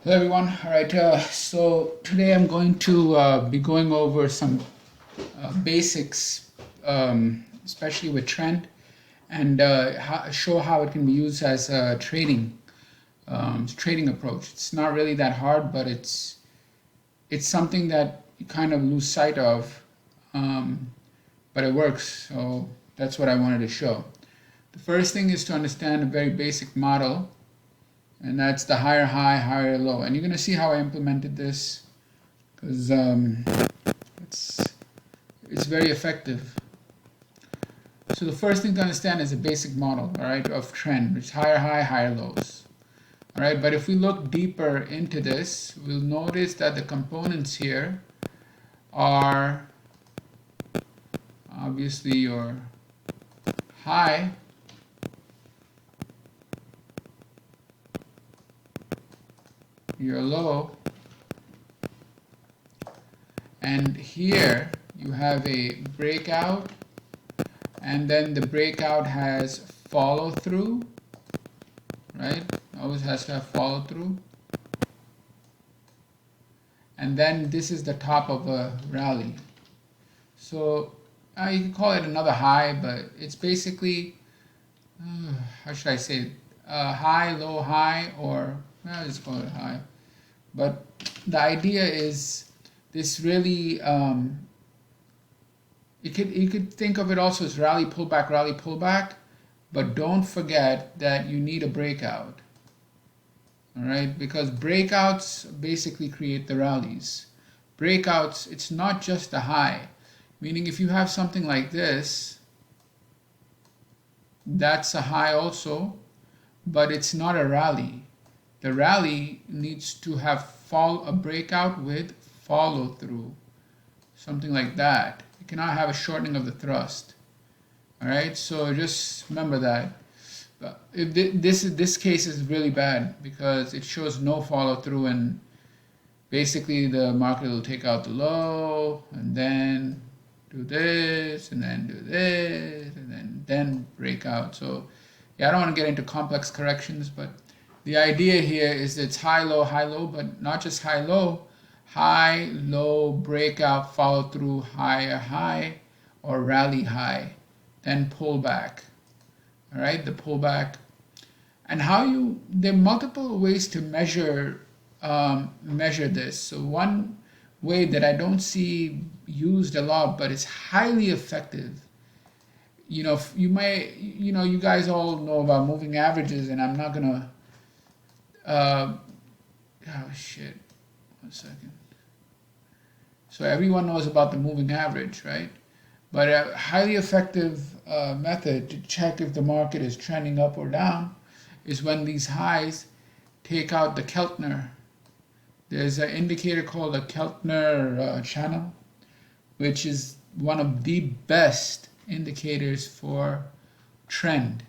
Hello everyone. All right. So today I'm going to be going over some basics, especially with trend, and show how it can be used as a trading approach. It's not really that hard, but it's something that you kind of lose sight of, um, but it works. So that's what I wanted to show. The first thing is to understand a very basic model, and that's the higher high, higher low. And you're going to see how I implemented this because it's it's very effective. So the first thing to understand is a basic model, all right, of trend, which is higher high, higher lows. All right, but if we look deeper into this, we'll notice that the components here are obviously your high, your low, and here you have a breakout, and then the breakout has follow through, right? Always has to have follow through. And then this is the top of a rally. So you can call it another high, but it's basically, how should I say it? High, low, high, or I'll just call it high. But the idea is this really, you could think of it also as rally, pullback, but don't forget that you need a breakout. All right, because breakouts basically create the rallies. Breakouts, it's not just a high, meaning if you have something like this, that's a high also, but it's not a rally. The rally needs to have a breakout with follow through, something like that. You cannot have a shortening of the thrust. All right, so just remember that. If this case is really bad because it shows no follow through, and basically the market will take out the low and then do this and then do this and then break out. So yeah, I don't want to get into complex corrections, but the idea here is it's high low, but not just high low breakout, follow through, higher high, or rally high, then pull back. All right, the pullback. And there are multiple ways to measure this. So one way that I don't see used a lot, but it's highly effective. You guys all know about moving averages, and I'm not gonna. Oh shit! 1 second. So everyone knows about the moving average, right? But a highly effective method to check if the market is trending up or down is when these highs take out the Keltner. There's an indicator called a Keltner channel, which is one of the best indicators for trend.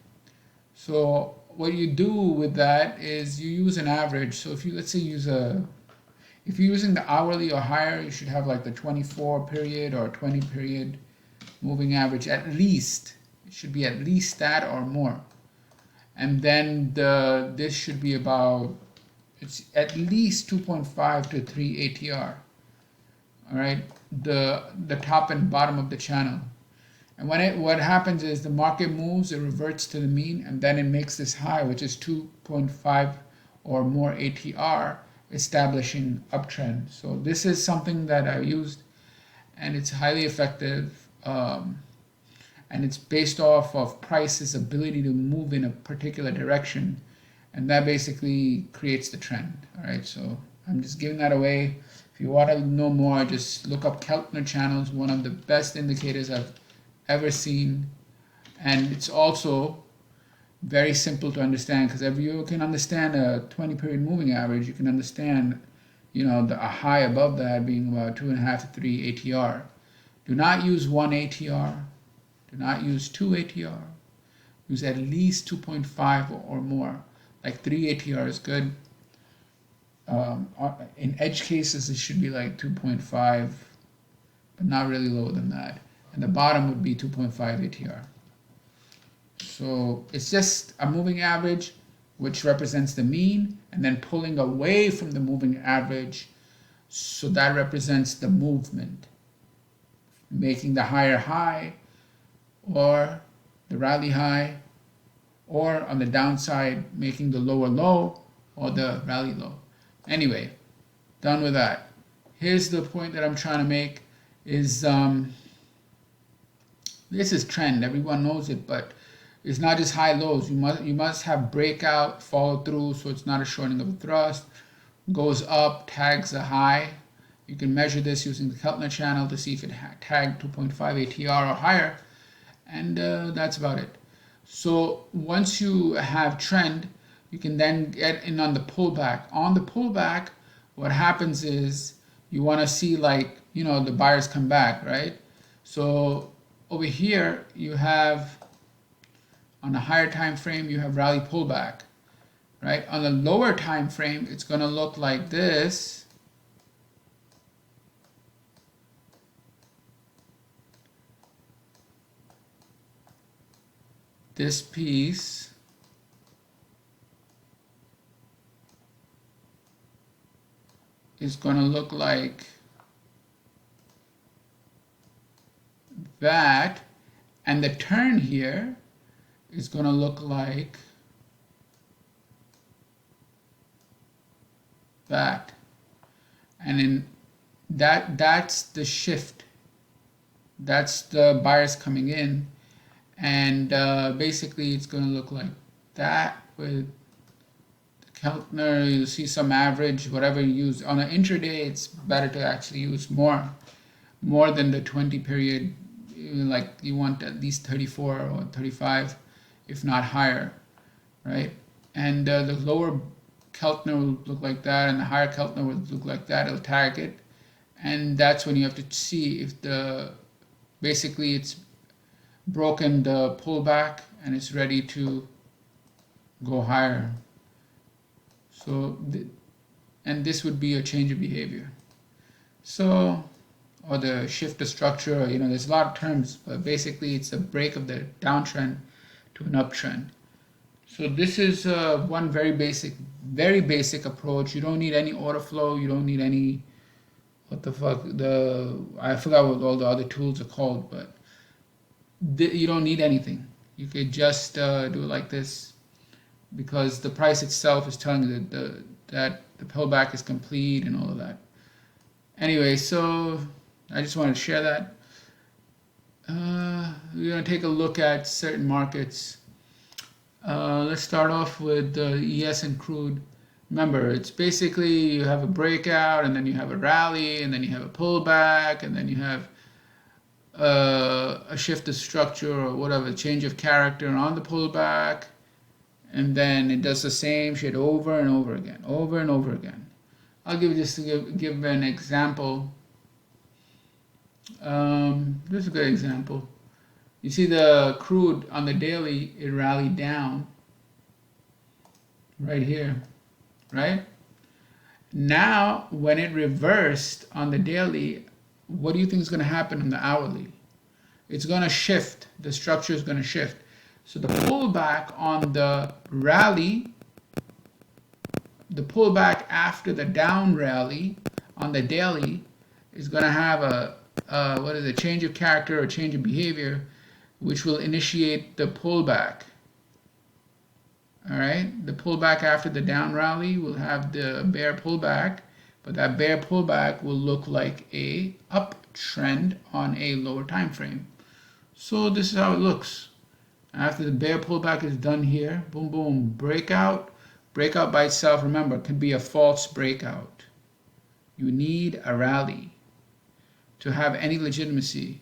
So what you do with that is you use an average. So if you, let's say, if you're using the hourly or higher, you should have like the 24 period or 20 period moving average at least. It should be at least that or more. And then this should be about, it's at least 2.5 to 3 ATR. All right, the top and bottom of the channel. And what happens is the market moves, it reverts to the mean, and then it makes this high, which is 2.5 or more ATR, establishing uptrend. So this is something that I used, and it's highly effective. And it's based off of price's ability to move in a particular direction, and that basically creates the trend. All right, so I'm just giving that away. If you want to know more, just look up Keltner channels, one of the best indicators I've ever seen, and it's also very simple to understand because if you can understand a 20 period moving average, you can understand, a high above that being about 2.5 to 3 ATR. Do not use 1 ATR. Do not use 2 ATR. Use at least 2.5 or more. Like 3 ATR is good. In edge cases, it should be like 2.5, but not really lower than that. And the bottom would be 2.5 ATR. So it's just a moving average which represents the mean, and then pulling away from the moving average, so that represents the movement, making the higher high or the rally high, or on the downside making the lower low or the rally low. Anyway, done with that. Here's the point that I'm trying to make is this is trend, everyone knows it, but it's not just high lows. You must have breakout, follow through, so it's not a shortening of a thrust. Goes up, tags a high. You can measure this using the Keltner channel to see if it tagged 2.5 ATR or higher, and that's about it. So once you have trend, you can then get in on the pullback. On the pullback, what happens is you want to see, like, the buyers come back, right? So over here you have, on a higher time frame, you have rally pullback, right? On the lower time frame, it's going to look like this. This piece is going to look like that, and the turn here is going to look like that, and in that's the shift, that's the buyers coming in, and basically it's going to look like that. With the Keltner, you'll see some average, whatever you use. On an intraday, it's better to actually use more than the 20 period. Like, you want at least 34 or 35, if not higher, right? And the lower Keltner will look like that, and the higher Keltner will look like that. It'll tag it, and that's when you have to see if basically it's broken the pullback and it's ready to go higher. So and this would be a change of behavior, so, or the shift of structure, there's a lot of terms, but basically it's a break of the downtrend to an uptrend. So this is one very basic approach. You don't need any order flow, you don't need any, I forgot what all the other tools are called, but you don't need anything. You could just do it like this, because the price itself is telling you that the pullback is complete and all of that. Anyway, so I just wanted to share that. We're going to take a look at certain markets. Let's start off with the ES and crude. Remember, it's basically you have a breakout, and then you have a rally, and then you have a pullback, and then you have a shift of structure or whatever, change of character on the pullback, and then it does the same shit over and over again. I'll give an example. This is a good example. You see the crude on the daily, it rallied down right here, right? Now, when it reversed on the daily, what do you think is going to happen on the hourly? It's going to shift. The structure is going to shift. So the pullback on the rally, the pullback after the down rally on the daily is going to have a change of character or change of behavior, which will initiate the pullback. All right, the pullback after the down rally will have the bear pullback, but that bear pullback will look like a uptrend on a lower time frame. So this is how it looks. After the bear pullback is done here, boom, boom, breakout. Breakout by itself, remember, can be a false breakout. You need a rally to have any legitimacy.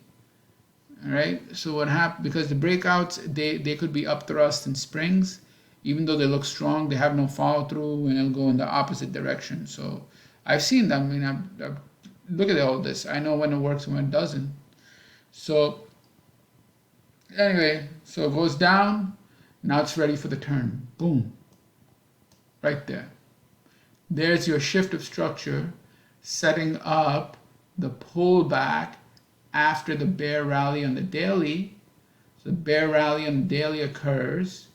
All right, so what happened, because the breakouts, they could be up thrust and springs, even though they look strong, they have no follow through, and it'll go in the opposite direction. So I've seen them. I've look at all this. I know when it works and when it doesn't. So anyway, so it goes down. Now it's ready for the turn. Boom. Right there. There's your shift of structure, setting up the pullback after the bear rally on the daily. So the bear rally on the daily occurs.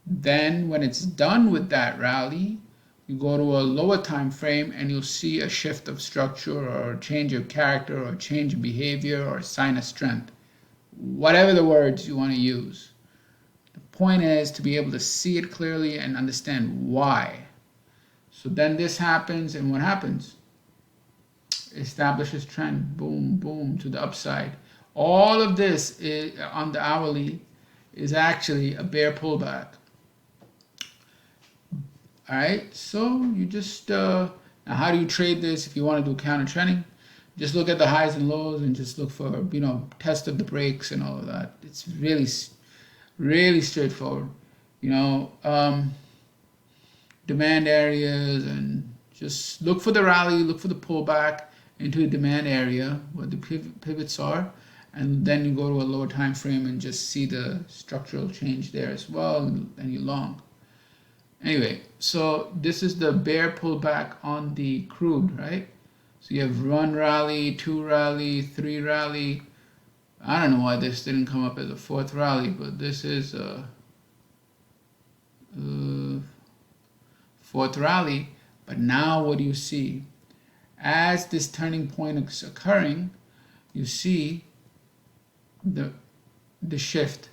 Then when it's done with that rally, you go to a lower time frame and you'll see a shift of structure or a change of character or a change of behavior or a sign of strength. Whatever the words you want to use. The point is to be able to see it clearly and understand why. So then this happens, and what happens? Establishes trend, boom, boom, to the upside. All of this is, on the hourly, is actually a bear pullback. All right, so you just now how do you trade this? If you want to do counter trending, just look at the highs and lows and just look for test of the breaks and all of that. It's really straightforward. Demand areas, and just look for the rally, look for the pullback into the demand area where the pivots are, and then you go to a lower time frame and just see the structural change there as well, and you long. Anyway, so this is the bear pullback on the crude, right? So you have 1 rally, 2 rally, 3 rally. I don't know why this didn't come up as a 4th rally, but this is a 4th rally. But now what do you see? As this turning point is occurring, you see the shift.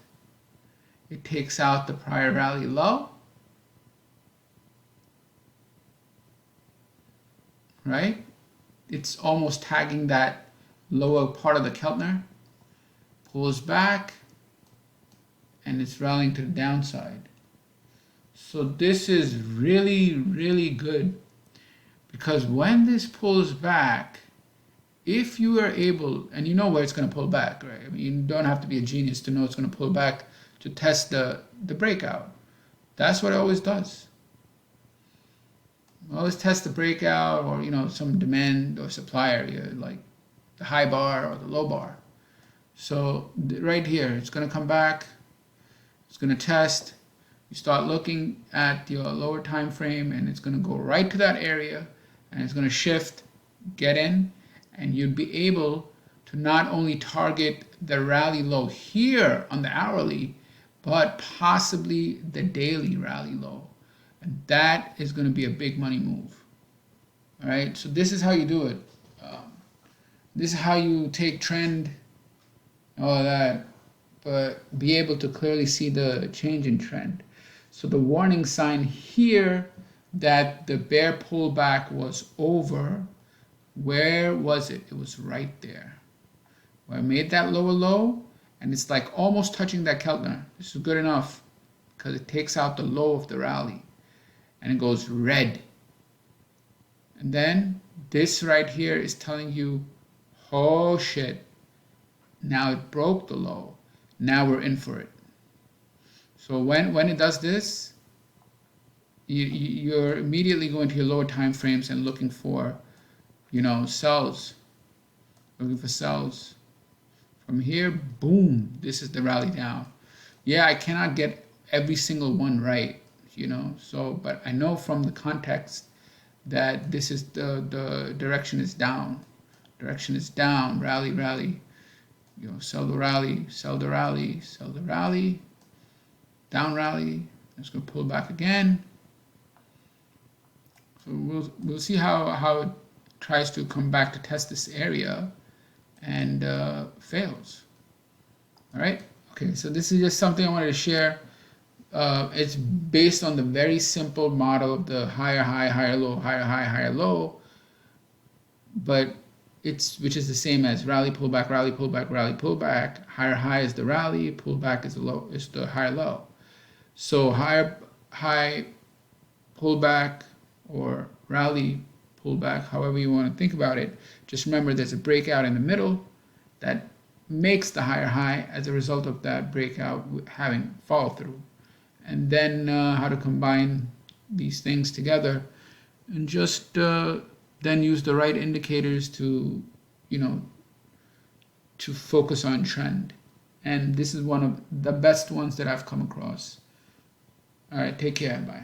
It takes out the prior rally low, right? It's almost tagging that lower part of the Keltner, pulls back, and it's rallying to the downside. So this is really, really good, because when this pulls back, if you are able, and you know where it's going to pull back, right? I mean, you don't have to be a genius to know it's going to pull back to test the breakout. That's what it always does. Always test the breakout, or some demand or supply area, like the high bar or the low bar. So right here, it's going to come back, it's going to test. You start looking at your lower time frame, and it's going to go right to that area, and it's going to shift, get in, and you'd be able to not only target the rally low here on the hourly, but possibly the daily rally low. And that is going to be a big money move. All right, so this is how you do it. This is how you take trend, all of that, but be able to clearly see the change in trend. So the warning sign here that the bear pullback was over, where was it? It was right there. Where I made that lower low, and it's like almost touching that Keltner. This is good enough because it takes out the low of the rally, and it goes red. And then this right here is telling you, oh shit, now it broke the low. Now we're in for it. So when it does this, you're immediately going to your lower time frames and looking for, sells. Looking for sells. From here, boom, this is the rally down. Yeah, I cannot get every single one right, but I know from the context that this is the direction is down. Direction is down, rally, rally. Sell the rally, sell the rally, sell the rally, down rally. It's going to pull back again. So we'll see how it tries to come back to test this area and fails. All right. Okay. So this is just something I wanted to share. It's based on the very simple model of the higher high, higher low, higher high, higher low, but which is the same as rally, pullback, rally, pullback, rally, pullback. Higher high is the rally, pullback is the higher low. So higher high, pullback, or rally, pullback, however you want to think about it. Just remember there's a breakout in the middle that makes the higher high as a result of that breakout having follow through. And then how to combine these things together, and just then use the right indicators to focus on trend. And this is one of the best ones that I've come across. All right, take care. Bye.